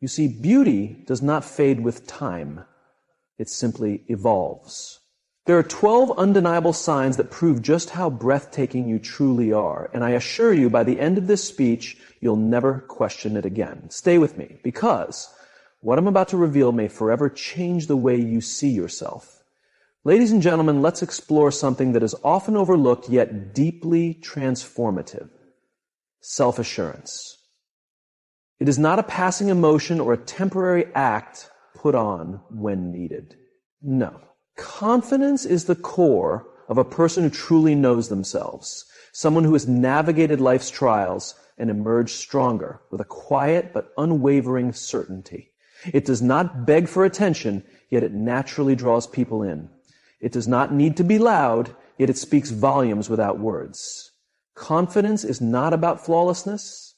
You see, beauty does not fade with time. It simply evolves. There are 12 undeniable signs that prove just how breathtaking you truly are, and I assure you by the end of this speech, you'll never question it again. Stay with me, because what I'm about to reveal may forever change the way you see yourself. Ladies and gentlemen, let's explore something that is often overlooked yet deeply transformative: self-assurance. It is not a passing emotion or a temporary act put on when needed. No. Confidence is the core of a person who truly knows themselves, someone who has navigated life's trials and emerged stronger with a quiet but unwavering certainty. It does not beg for attention, yet it naturally draws people in. It does not need to be loud, yet it speaks volumes without words. Confidence is not about flawlessness.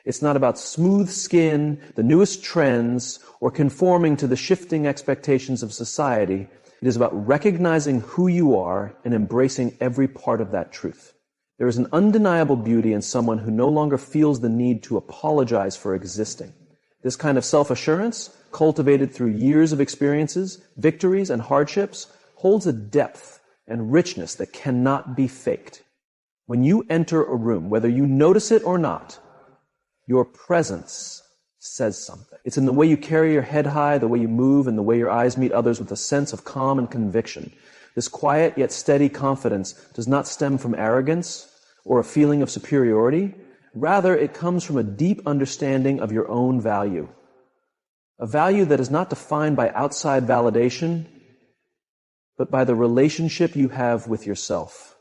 It's not about smooth skin, the newest trends, or conforming to the shifting expectations of society. It is about recognizing who you are and embracing every part of that truth. There is an undeniable beauty in someone who no longer feels the need to apologize for existing. This kind of self-assurance, cultivated through years of experiences, victories, and hardships, holds a depth and richness that cannot be faked. When you enter a room, whether you notice it or not, your presence says something. It's in the way you carry your head high, the way you move, and the way your eyes meet others with a sense of calm and conviction. This quiet yet steady confidence does not stem from arrogance or a feeling of superiority. Rather, it comes from a deep understanding of your own value. A value that is not defined by outside validation, but by the relationship you have with yourself.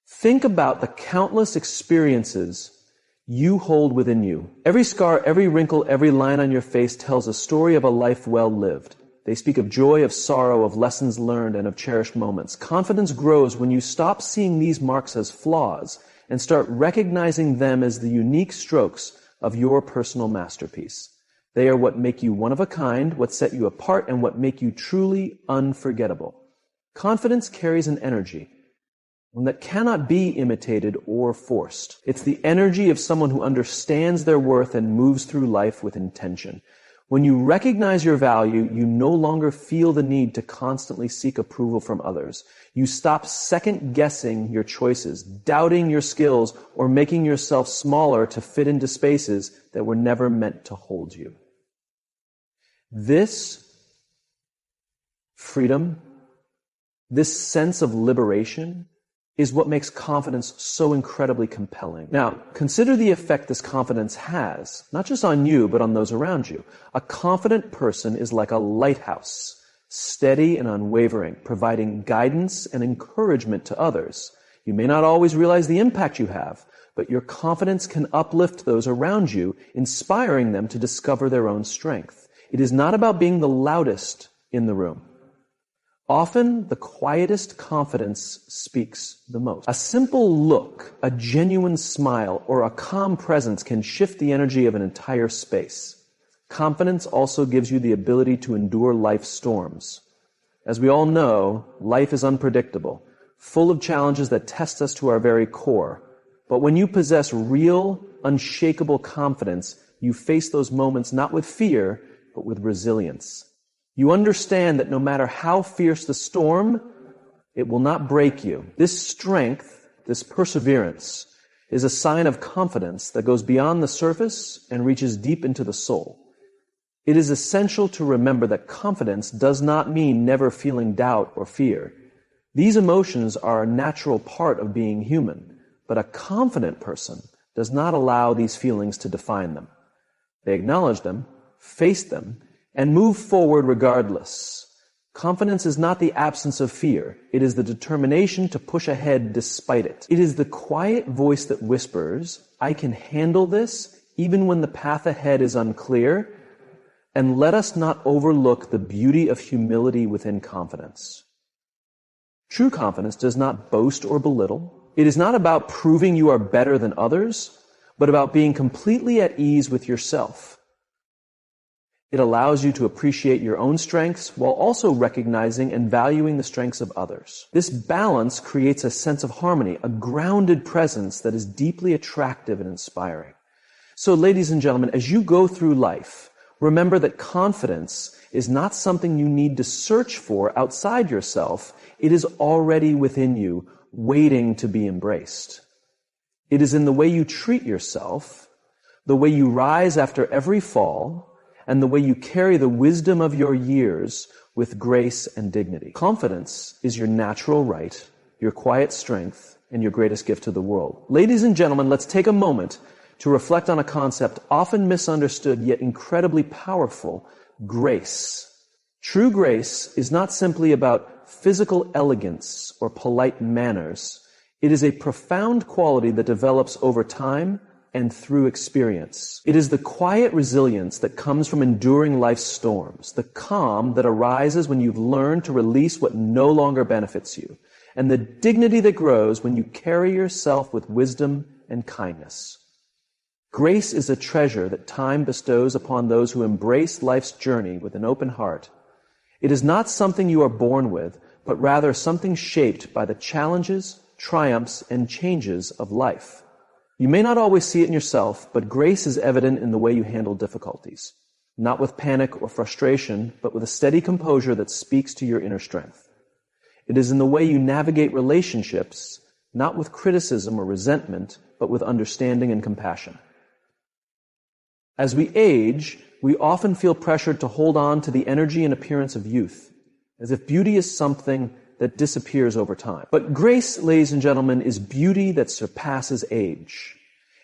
Think about the countless experiences you hold within you. Every scar, every wrinkle, every line on your face tells a story of a life well lived. They speak of joy, of sorrow, of lessons learned, and of cherished moments. Confidence grows when you stop seeing these marks as flaws and start recognizing them as the unique strokes of your personal masterpiece. They are what make you one of a kind, what set you apart, and what make you truly unforgettable. Confidence carries an energy, one that cannot be imitated or forced. It's the energy of someone who understands their worth and moves through life with intention. When you recognize your value, you no longer feel the need to constantly seek approval from others. You stop second-guessing your choices, doubting your skills, or making yourself smaller to fit into spaces that were never meant to hold you. This freedom, this sense of liberation, is what makes confidence so incredibly compelling. Now, consider the effect this confidence has, not just on you, but on those around you. A confident person is like a lighthouse, steady and unwavering, providing guidance and encouragement to others. You may not always realize the impact you have, but your confidence can uplift those around you, inspiring them to discover their own strength. It is not about being the loudest in the room. Often, the quietest confidence speaks the most. A simple look, a genuine smile, or a calm presence can shift the energy of an entire space. Confidence also gives you the ability to endure life's storms. As we all know, life is unpredictable, full of challenges that test us to our very core. But when you possess real, unshakable confidence, you face those moments not with fear, but with resilience. You understand that no matter how fierce the storm, it will not break you. This strength, this perseverance, is a sign of confidence that goes beyond the surface and reaches deep into the soul. It is essential to remember that confidence does not mean never feeling doubt or fear. These emotions are a natural part of being human, but a confident person does not allow these feelings to define them. They acknowledge them, face them, and move forward regardless. Confidence is not the absence of fear. It is the determination to push ahead despite it. It is the quiet voice that whispers, "I can handle this, even when the path ahead is unclear." And let us not overlook the beauty of humility within confidence. True confidence does not boast or belittle. It is not about proving you are better than others, but about being completely at ease with yourself. It allows you to appreciate your own strengths while also recognizing and valuing the strengths of others. This balance creates a sense of harmony, a grounded presence that is deeply attractive and inspiring. So, ladies and gentlemen, as you go through life, Remember that confidence is not something you need to search for outside yourself. It is already within you, waiting to be embraced. It is in the way you treat yourself, the way you rise after every fall, and the way you carry the wisdom of your years with grace and dignity. Confidence is your natural right, your quiet strength, and your greatest gift to the world. Ladies and gentlemen, let's take a moment to reflect on a concept often misunderstood yet incredibly powerful: grace. True grace is not simply about physical elegance or polite manners. It is a profound quality that develops over time and through experience. It is the quiet resilience that comes from enduring life's storms, the calm that arises when you've learned to release what no longer benefits you, and the dignity that grows when you carry yourself with wisdom and kindness. Grace is a treasure that time bestows upon those who embrace life's journey with an open heart. It is not something you are born with, but rather something shaped by the challenges, triumphs, and changes of life. You may not always see it in yourself, but grace is evident in the way you handle difficulties, not with panic or frustration, but with a steady composure that speaks to your inner strength. It is in the way you navigate relationships, not with criticism or resentment, but with understanding and compassion. As we age, we often feel pressured to hold on to the energy and appearance of youth, as if beauty is something that disappears over time. But grace, ladies and gentlemen, is beauty that surpasses age.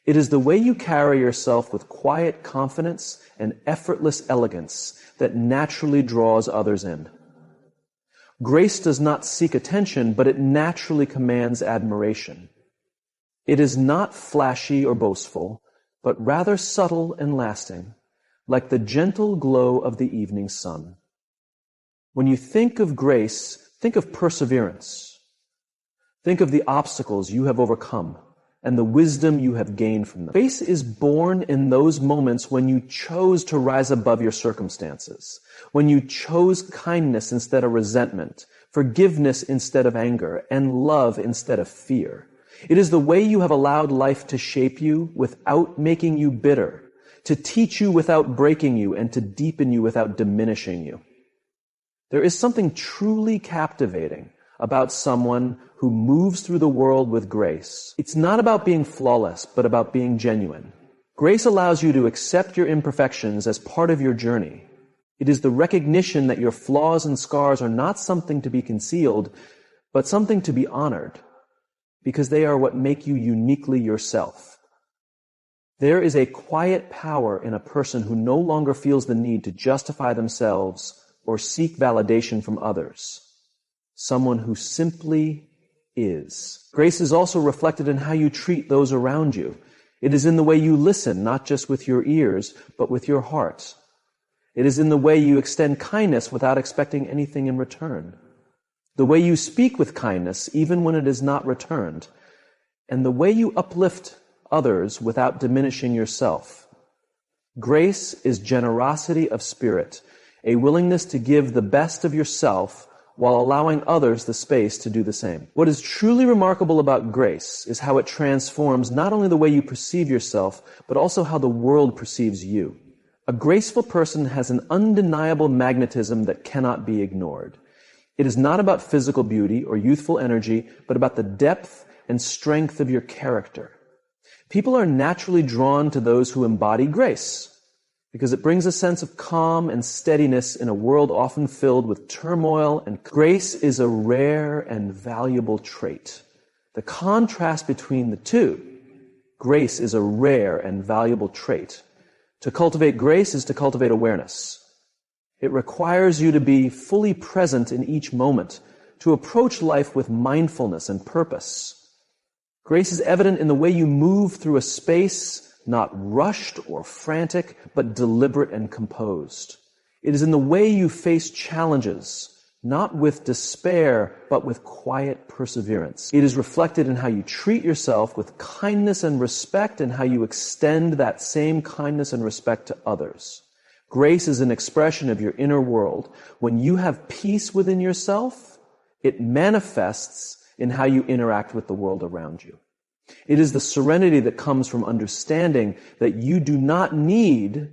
It is the way you carry yourself with quiet confidence and effortless elegance that naturally draws others in. Grace does not seek attention, but it naturally commands admiration. It is not flashy or boastful, but rather subtle and lasting, like the gentle glow of the evening sun. When you think of grace, think of perseverance. Think of the obstacles you have overcome and the wisdom you have gained from them. Grace is born in those moments when you chose to rise above your circumstances, when you chose kindness instead of resentment, forgiveness instead of anger, and love instead of fear. It is the way you have allowed life to shape you without making you bitter, to teach you without breaking you, and to deepen you without diminishing you. There is something truly captivating about someone who moves through the world with grace. It's not about being flawless, but about being genuine. Grace allows you to accept your imperfections as part of your journey. It is the recognition that your flaws and scars are not something to be concealed, but something to be honored, because they are what make you uniquely yourself. There is a quiet power in a person who no longer feels the need to justify themselves or seek validation from others. Someone who simply is. Grace is also reflected in how you treat those around you. It is in the way you listen, not just with your ears, but with your heart. It is in the way you extend kindness without expecting anything in return. The way you speak with kindness, even when it is not returned, and the way you uplift others without diminishing yourself. Grace is generosity of spirit, a willingness to give the best of yourself while allowing others the space to do the same. What is truly remarkable about grace is how it transforms not only the way you perceive yourself, but also how the world perceives you. A graceful person has an undeniable magnetism that cannot be ignored. It is not about physical beauty or youthful energy, but about the depth and strength of your character. People are naturally drawn to those who embody grace, because it brings a sense of calm and steadiness in a world often filled with turmoil, and grace is a rare and valuable trait. The contrast between the two, grace is a rare and valuable trait. To cultivate grace is to cultivate awareness. It requires you to be fully present in each moment, to approach life with mindfulness and purpose. Grace is evident in the way you move through a space not rushed or frantic, but deliberate and composed. It is in the way you face challenges, not with despair, but with quiet perseverance. It is reflected in how you treat yourself with kindness and respect, and how you extend that same kindness and respect to others. Grace is an expression of your inner world. When you have peace within yourself, it manifests in how you interact with the world around you. It is the serenity that comes from understanding that you do not need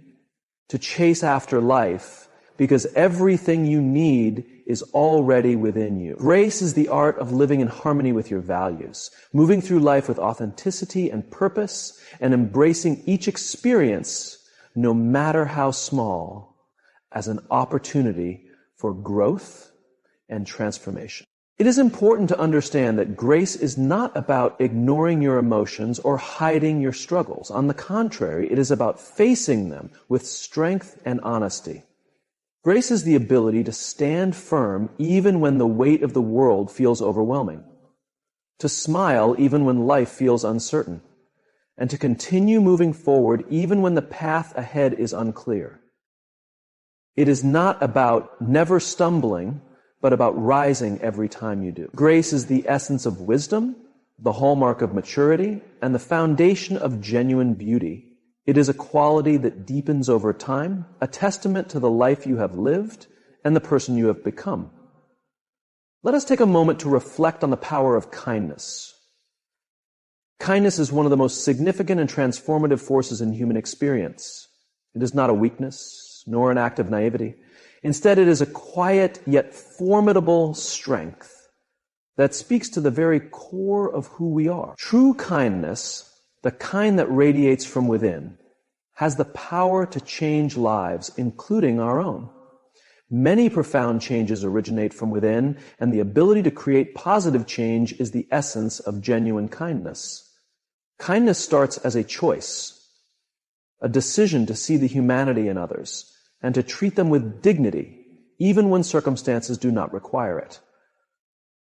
to chase after life because everything you need is already within you. Grace is the art of living in harmony with your values, moving through life with authenticity and purpose, and embracing each experience, no matter how small, as an opportunity for growth and transformation. It is important to understand that grace is not about ignoring your emotions or hiding your struggles. On the contrary, it is about facing them with strength and honesty. Grace is the ability to stand firm even when the weight of the world feels overwhelming, to smile even when life feels uncertain, and to continue moving forward even when the path ahead is unclear. It is not about never stumbling, but about rising every time you do. Grace is the essence of wisdom, the hallmark of maturity, and the foundation of genuine beauty. It is a quality that deepens over time, a testament to the life you have lived and the person you have become. Let us take a moment to reflect on the power of kindness. Kindness is one of the most significant and transformative forces in human experience. It is not a weakness, nor an act of naivety. Instead, it is a quiet yet formidable strength that speaks to the very core of who we are. True kindness, the kind that radiates from within, has the power to change lives, including our own. Many profound changes originate from within, and the ability to create positive change is the essence of genuine kindness. Kindness starts as a choice, a decision to see the humanity in others, and to treat them with dignity, even when circumstances do not require it.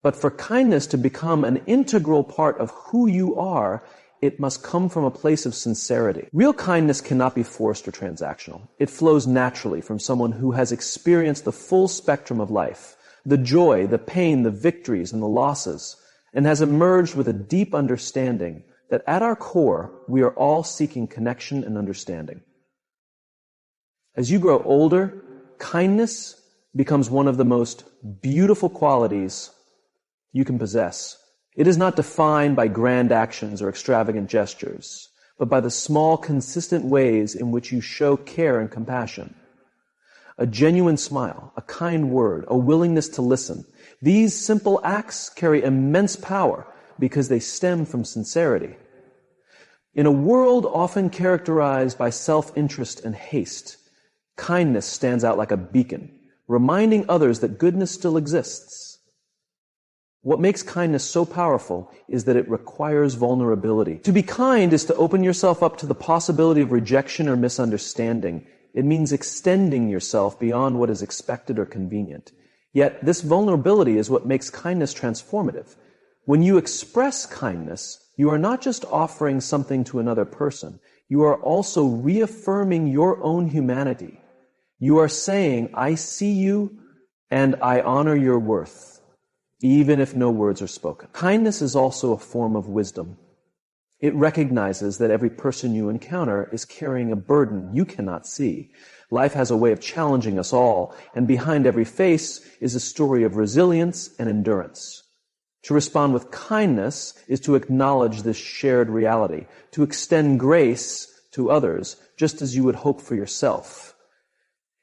But for kindness to become an integral part of who you are, it must come from a place of sincerity. Real kindness cannot be forced or transactional. It flows naturally from someone who has experienced the full spectrum of life, the joy, the pain, the victories, and the losses, and has emerged with a deep understanding that at our core, we are all seeking connection and understanding. As you grow older, kindness becomes one of the most beautiful qualities you can possess. It is not defined by grand actions or extravagant gestures, but by the small, consistent ways in which you show care and compassion. A genuine smile, a kind word, a willingness to listen. These simple acts carry immense power because they stem from sincerity. In a world often characterized by self-interest and haste, kindness stands out like a beacon, reminding others that goodness still exists. What makes kindness so powerful is that it requires vulnerability. To be kind is to open yourself up to the possibility of rejection or misunderstanding. It means extending yourself beyond what is expected or convenient. Yet this vulnerability is what makes kindness transformative. When you express kindness, you are not just offering something to another person. You are also reaffirming your own humanity. You are saying, I see you and I honor your worth, even if no words are spoken. Kindness is also a form of wisdom. It recognizes that every person you encounter is carrying a burden you cannot see. Life has a way of challenging us all, and behind every face is a story of resilience and endurance. To respond with kindness is to acknowledge this shared reality, to extend grace to others, just as you would hope for yourself.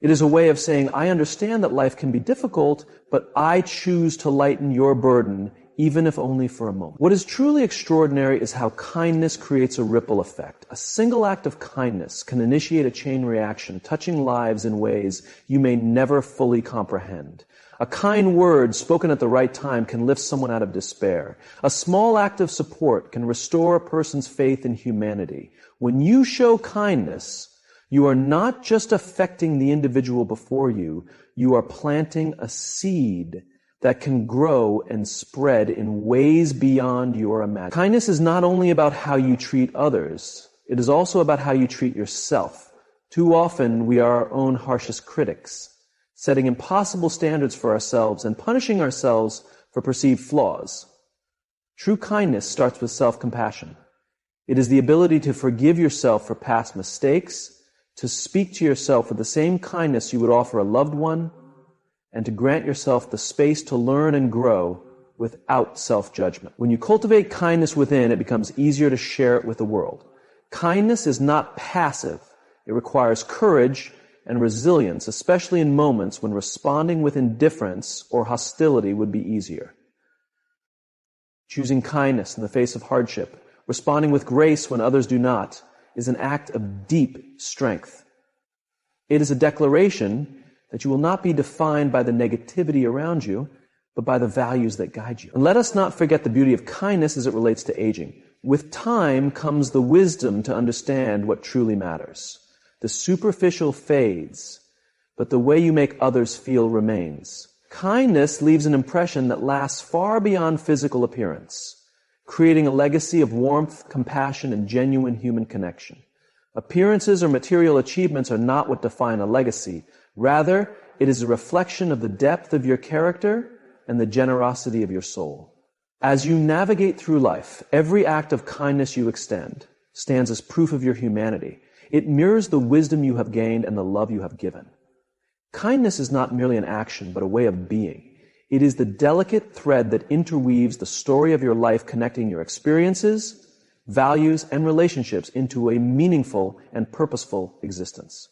It is a way of saying, I understand that life can be difficult, but I choose to lighten your burden, even if only for a moment. What is truly extraordinary is how kindness creates a ripple effect. A single act of kindness can initiate a chain reaction, touching lives in ways you may never fully comprehend. A kind word spoken at the right time can lift someone out of despair. A small act of support can restore a person's faith in humanity. When you show kindness, you are not just affecting the individual before you, you are planting a seed that can grow and spread in ways beyond your imagination. Kindness is not only about how you treat others, it is also about how you treat yourself. Too often, we are our own harshest critics, setting impossible standards for ourselves and punishing ourselves for perceived flaws. True kindness starts with self-compassion. It is the ability to forgive yourself for past mistakes, to speak to yourself with the same kindness you would offer a loved one, and to grant yourself the space to learn and grow without self-judgment. When you cultivate kindness within, it becomes easier to share it with the world. Kindness is not passive. It requires courage and resilience, especially in moments when responding with indifference or hostility would be easier. Choosing kindness in the face of hardship, responding with grace when others do not, is an act of deep strength. It is a declaration that you will not be defined by the negativity around you, but by the values that guide you. And let us not forget the beauty of kindness as it relates to aging. With time comes the wisdom to understand what truly matters. The superficial fades, but the way you make others feel remains. Kindness leaves an impression that lasts far beyond physical appearance, creating a legacy of warmth, compassion, and genuine human connection. Appearances or material achievements are not what define a legacy. Rather, it is a reflection of the depth of your character and the generosity of your soul. As you navigate through life, every act of kindness you extend stands as proof of your humanity. It mirrors the wisdom you have gained and the love you have given. Kindness is not merely an action, but a way of being. It is the delicate thread that interweaves the story of your life, connecting your experiences, values, and relationships into a meaningful and purposeful existence.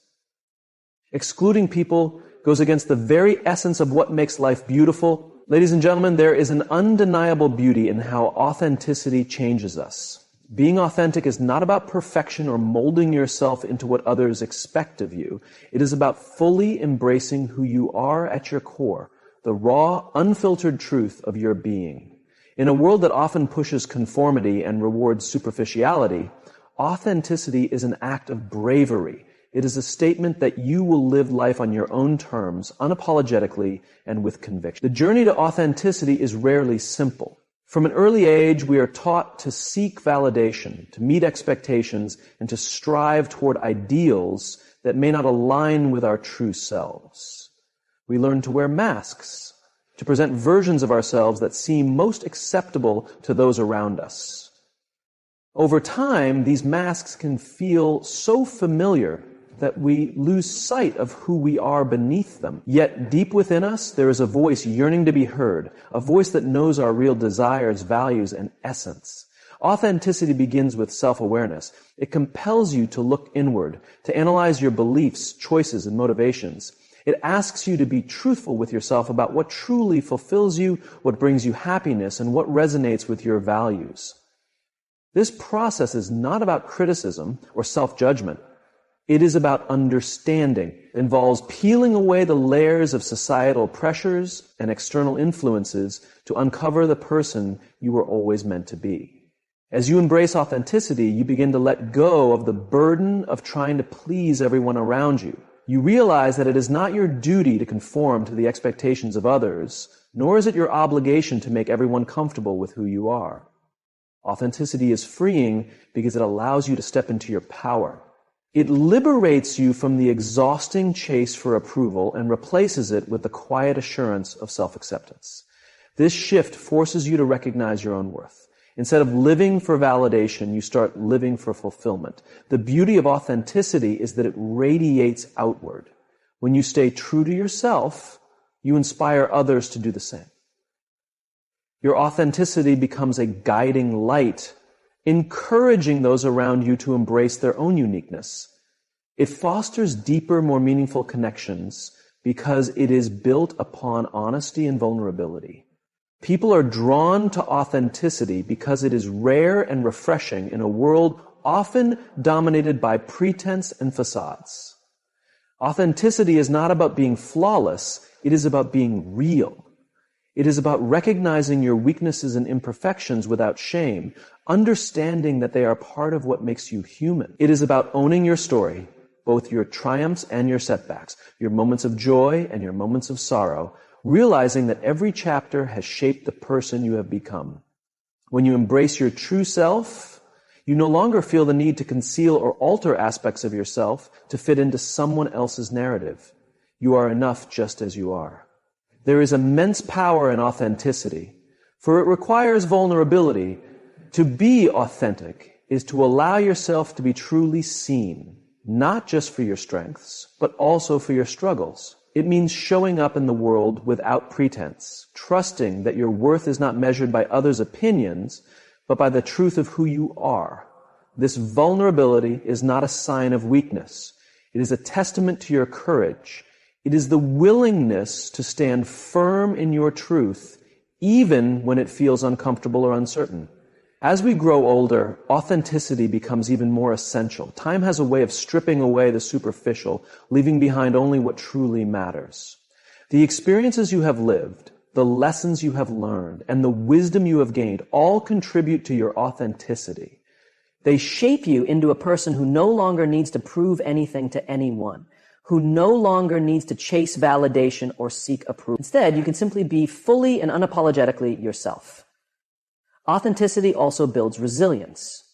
Excluding people goes against the very essence of what makes life beautiful. Ladies and gentlemen, there is an undeniable beauty in how authenticity changes us. Being authentic is not about perfection or molding yourself into what others expect of you. It is about fully embracing who you are at your core, the raw, unfiltered truth of your being. In a world that often pushes conformity and rewards superficiality, authenticity is an act of bravery. It is a statement that you will live life on your own terms, unapologetically and with conviction. The journey to authenticity is rarely simple. From an early age, we are taught to seek validation, to meet expectations, and to strive toward ideals that may not align with our true selves. We learn to wear masks, to present versions of ourselves that seem most acceptable to those around us. Over time, these masks can feel so familiar that we lose sight of who we are beneath them. Yet deep within us, there is a voice yearning to be heard, a voice that knows our real desires, values, and essence. Authenticity begins with self-awareness. It compels you to look inward, to analyze your beliefs, choices, and motivations. It asks you to be truthful with yourself about what truly fulfills you, what brings you happiness, and what resonates with your values. This process is not about criticism or self-judgment. It is about understanding. It involves peeling away the layers of societal pressures and external influences to uncover the person you were always meant to be. As you embrace authenticity, you begin to let go of the burden of trying to please everyone around you. You realize that it is not your duty to conform to the expectations of others, nor is it your obligation to make everyone comfortable with who you are. Authenticity is freeing because it allows you to step into your power. It liberates you from the exhausting chase for approval and replaces it with the quiet assurance of self-acceptance. This shift forces you to recognize your own worth. Instead of living for validation, you start living for fulfillment. The beauty of authenticity is that it radiates outward. When you stay true to yourself, you inspire others to do the same. Your authenticity becomes a guiding light, encouraging those around you to embrace their own uniqueness. It fosters deeper, more meaningful connections because it is built upon honesty and vulnerability. People are drawn to authenticity because it is rare and refreshing in a world often dominated by pretense and facades. Authenticity is not about being flawless, it is about being real. It is about recognizing your weaknesses and imperfections without shame, understanding that they are part of what makes you human. It is about owning your story, both your triumphs and your setbacks, your moments of joy and your moments of sorrow, realizing that every chapter has shaped the person you have become. When you embrace your true self, you no longer feel the need to conceal or alter aspects of yourself to fit into someone else's narrative. You are enough just as you are. There is immense power in authenticity, for it requires vulnerability. To be authentic is to allow yourself to be truly seen, not just for your strengths, but also for your struggles. It means showing up in the world without pretense, trusting that your worth is not measured by others' opinions, but by the truth of who you are. This vulnerability is not a sign of weakness. It is a testament to your courage. It is the willingness to stand firm in your truth, even when it feels uncomfortable or uncertain. As we grow older, authenticity becomes even more essential. Time has a way of stripping away the superficial, leaving behind only what truly matters. The experiences you have lived, the lessons you have learned, and the wisdom you have gained all contribute to your authenticity. They shape you into a person who no longer needs to prove anything to anyone, who no longer needs to chase validation or seek approval. Instead, you can simply be fully and unapologetically yourself. Authenticity also builds resilience.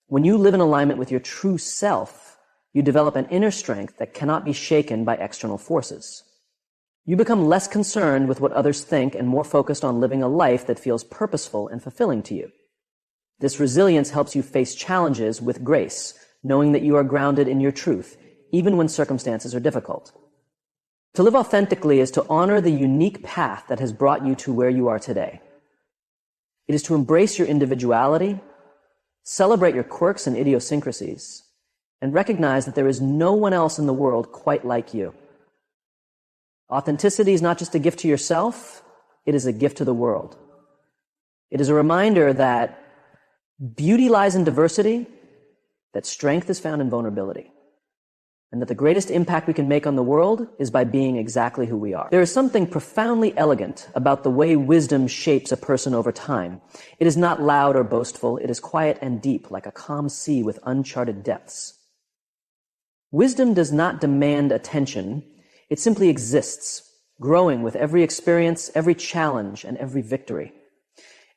When you live in alignment with your true self, you develop an inner strength that cannot be shaken by external forces. You become less concerned with what others think and more focused on living a life that feels purposeful and fulfilling to you. This resilience helps you face challenges with grace, knowing that you are grounded in your truth, even when circumstances are difficult. To live authentically is to honor the unique path that has brought you to where you are today. It is to embrace your individuality, celebrate your quirks and idiosyncrasies, and recognize that there is no one else in the world quite like you. Authenticity is not just a gift to yourself, it is a gift to the world. It is a reminder that beauty lies in diversity, that strength is found in vulnerability, and that the greatest impact we can make on the world is by being exactly who we are. There is something profoundly elegant about the way wisdom shapes a person over time. It is not loud or boastful. It is quiet and deep, like a calm sea with uncharted depths. Wisdom does not demand attention. It simply exists, growing with every experience, every challenge, and every victory.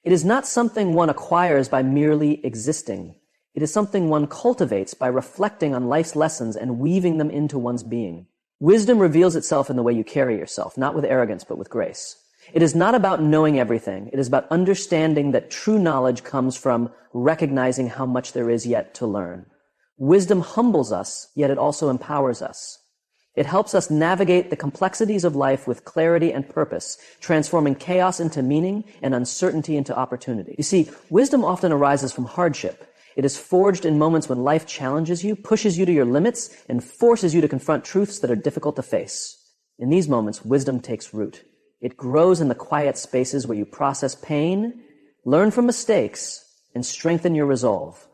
It is not something one acquires by merely existing. It is something one cultivates by reflecting on life's lessons and weaving them into one's being. Wisdom reveals itself in the way you carry yourself, not with arrogance, but with grace. It is not about knowing everything. It is about understanding that true knowledge comes from recognizing how much there is yet to learn. Wisdom humbles us, yet it also empowers us. It helps us navigate the complexities of life with clarity and purpose, transforming chaos into meaning and uncertainty into opportunity. You see, wisdom often arises from hardship. It is forged in moments when life challenges you, pushes you to your limits, and forces you to confront truths that are difficult to face. In these moments, wisdom takes root. It grows in the quiet spaces where you process pain, learn from mistakes, and strengthen your resolve.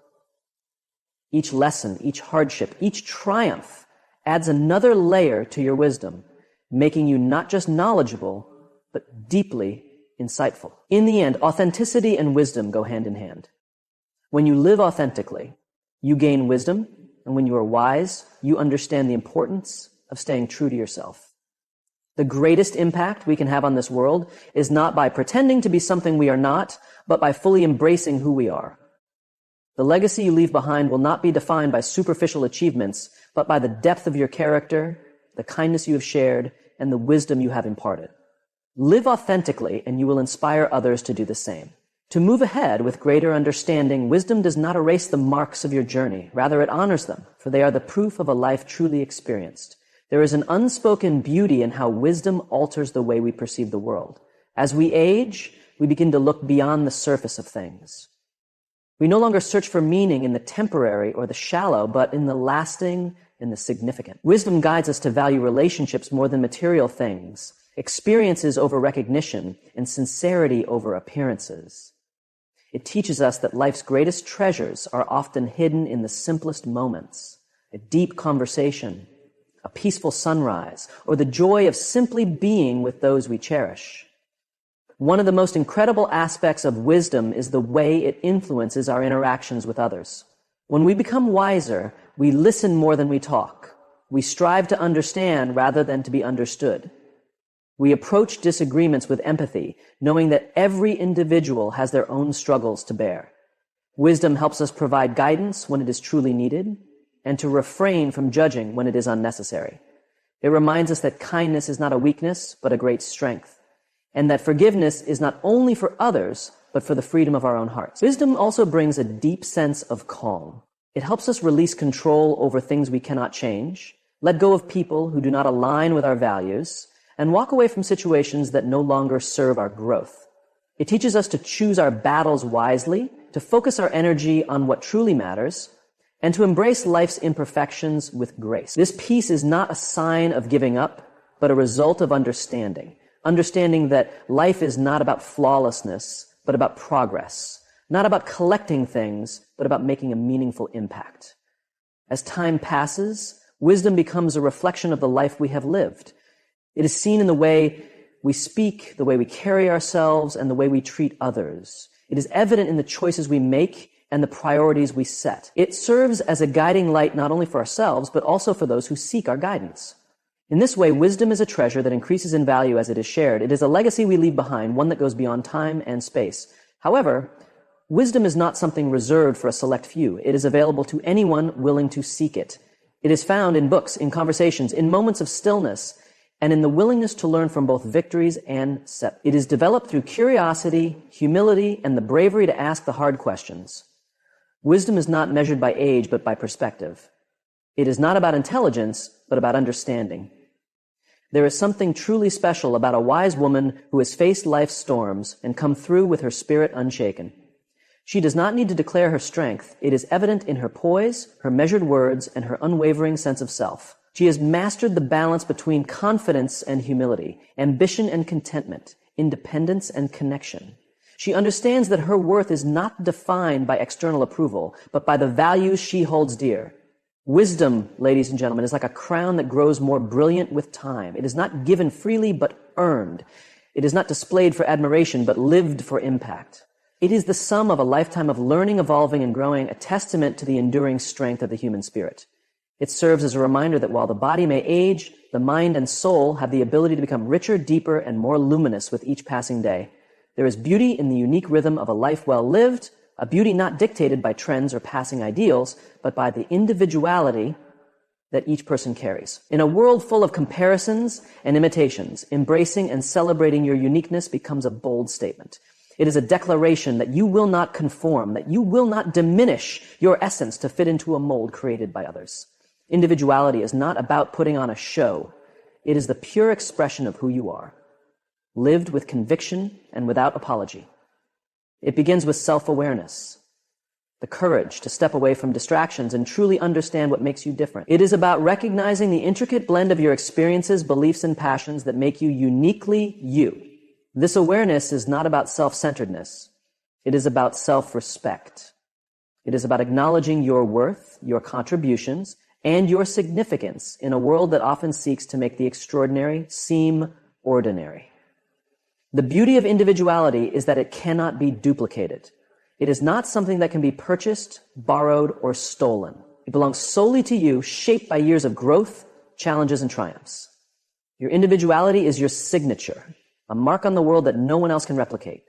Each lesson, each hardship, each triumph adds another layer to your wisdom, making you not just knowledgeable, but deeply insightful. In the end, authenticity and wisdom go hand in hand. When you live authentically, you gain wisdom, and when you are wise, you understand the importance of staying true to yourself. The greatest impact we can have on this world is not by pretending to be something we are not, but by fully embracing who we are. The legacy you leave behind will not be defined by superficial achievements, but by the depth of your character, the kindness you have shared, and the wisdom you have imparted. Live authentically, and you will inspire others to do the same. To move ahead with greater understanding, wisdom does not erase the marks of your journey. Rather, it honors them, for they are the proof of a life truly experienced. There is an unspoken beauty in how wisdom alters the way we perceive the world. As we age, we begin to look beyond the surface of things. We no longer search for meaning in the temporary or the shallow, but in the lasting and the significant. Wisdom guides us to value relationships more than material things, experiences over recognition, and sincerity over appearances. It teaches us that life's greatest treasures are often hidden in the simplest moments, a deep conversation, a peaceful sunrise, or the joy of simply being with those we cherish. One of the most incredible aspects of wisdom is the way it influences our interactions with others. When we become wiser, we listen more than we talk. We strive to understand rather than to be understood. We approach disagreements with empathy, knowing that every individual has their own struggles to bear. Wisdom helps us provide guidance when it is truly needed, and to refrain from judging when it is unnecessary. It reminds us that kindness is not a weakness, but a great strength, and that forgiveness is not only for others, but for the freedom of our own hearts. Wisdom also brings a deep sense of calm. It helps us release control over things we cannot change, let go of people who do not align with our values, and walk away from situations that no longer serve our growth. It teaches us to choose our battles wisely, to focus our energy on what truly matters, and to embrace life's imperfections with grace. This peace is not a sign of giving up, but a result of understanding. Understanding that life is not about flawlessness, but about progress. Not about collecting things, but about making a meaningful impact. As time passes, wisdom becomes a reflection of the life we have lived. It is seen in the way we speak, the way we carry ourselves, and the way we treat others. It is evident in the choices we make and the priorities we set. It serves as a guiding light not only for ourselves, but also for those who seek our guidance. In this way, wisdom is a treasure that increases in value as it is shared. It is a legacy we leave behind, one that goes beyond time and space. However, wisdom is not something reserved for a select few. It is available to anyone willing to seek it. It is found in books, in conversations, in moments of stillness, and in the willingness to learn from both victories and setbacks. It is developed through curiosity, humility, and the bravery to ask the hard questions. Wisdom is not measured by age, but by perspective. It is not about intelligence, but about understanding. There is something truly special about a wise woman who has faced life's storms and come through with her spirit unshaken. She does not need to declare her strength. It is evident in her poise, her measured words, and her unwavering sense of self. She has mastered the balance between confidence and humility, ambition and contentment, independence and connection. She understands that her worth is not defined by external approval, but by the values she holds dear. Wisdom, ladies and gentlemen, is like a crown that grows more brilliant with time. It is not given freely, but earned. It is not displayed for admiration, but lived for impact. It is the sum of a lifetime of learning, evolving, and growing, a testament to the enduring strength of the human spirit. It serves as a reminder that while the body may age, the mind and soul have the ability to become richer, deeper, and more luminous with each passing day. There is beauty in the unique rhythm of a life well lived, a beauty not dictated by trends or passing ideals, but by the individuality that each person carries. In a world full of comparisons and imitations, embracing and celebrating your uniqueness becomes a bold statement. It is a declaration that you will not conform, that you will not diminish your essence to fit into a mold created by others. Individuality is not about putting on a show. It is the pure expression of who you are, lived with conviction and without apology. It begins with self-awareness, the courage to step away from distractions and truly understand what makes you different. It is about recognizing the intricate blend of your experiences, beliefs, and passions that make you uniquely you. This awareness is not about self-centeredness. It is about self-respect. It is about acknowledging your worth, your contributions, and your significance in a world that often seeks to make the extraordinary seem ordinary. The beauty of individuality is that it cannot be duplicated. It is not something that can be purchased, borrowed, or stolen. It belongs solely to you, shaped by years of growth, challenges, and triumphs. Your individuality is your signature, a mark on the world that no one else can replicate.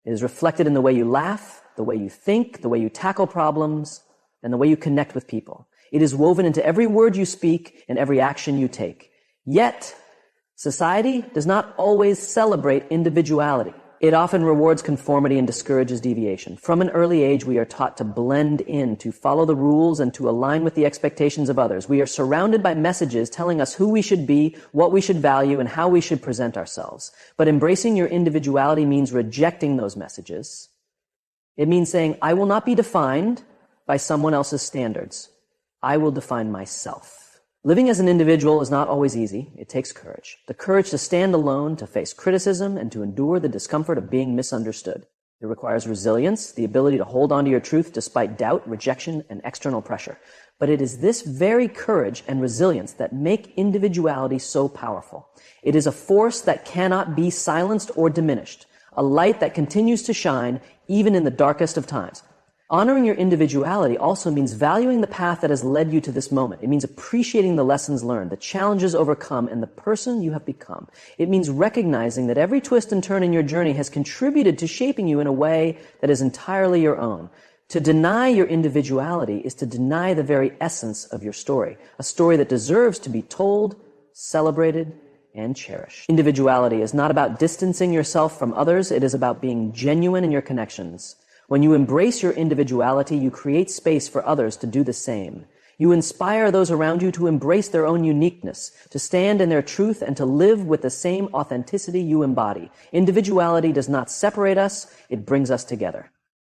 It is reflected in the way you laugh, the way you think, the way you tackle problems, and the way you connect with people. It is woven into every word you speak and every action you take. Yet, society does not always celebrate individuality. It often rewards conformity and discourages deviation. From an early age, we are taught to blend in, to follow the rules, and to align with the expectations of others. We are surrounded by messages telling us who we should be, what we should value, and how we should present ourselves. But embracing your individuality means rejecting those messages. It means saying, I will not be defined by someone else's standards. I will define myself. Living as an individual is not always easy. It takes courage. The courage to stand alone, to face criticism, and to endure the discomfort of being misunderstood. It requires resilience, the ability to hold on to your truth despite doubt, rejection, and external pressure. But it is this very courage and resilience that make individuality so powerful. It is a force that cannot be silenced or diminished, a light that continues to shine even in the darkest of times. Honoring your individuality also means valuing the path that has led you to this moment. It means appreciating the lessons learned, the challenges overcome, and the person you have become. It means recognizing that every twist and turn in your journey has contributed to shaping you in a way that is entirely your own. To deny your individuality is to deny the very essence of your story, a story that deserves to be told, celebrated, and cherished. Individuality is not about distancing yourself from others. It is about being genuine in your connections. When you embrace your individuality, you create space for others to do the same. You inspire those around you to embrace their own uniqueness, to stand in their truth, and to live with the same authenticity you embody. Individuality does not separate us, it brings us together.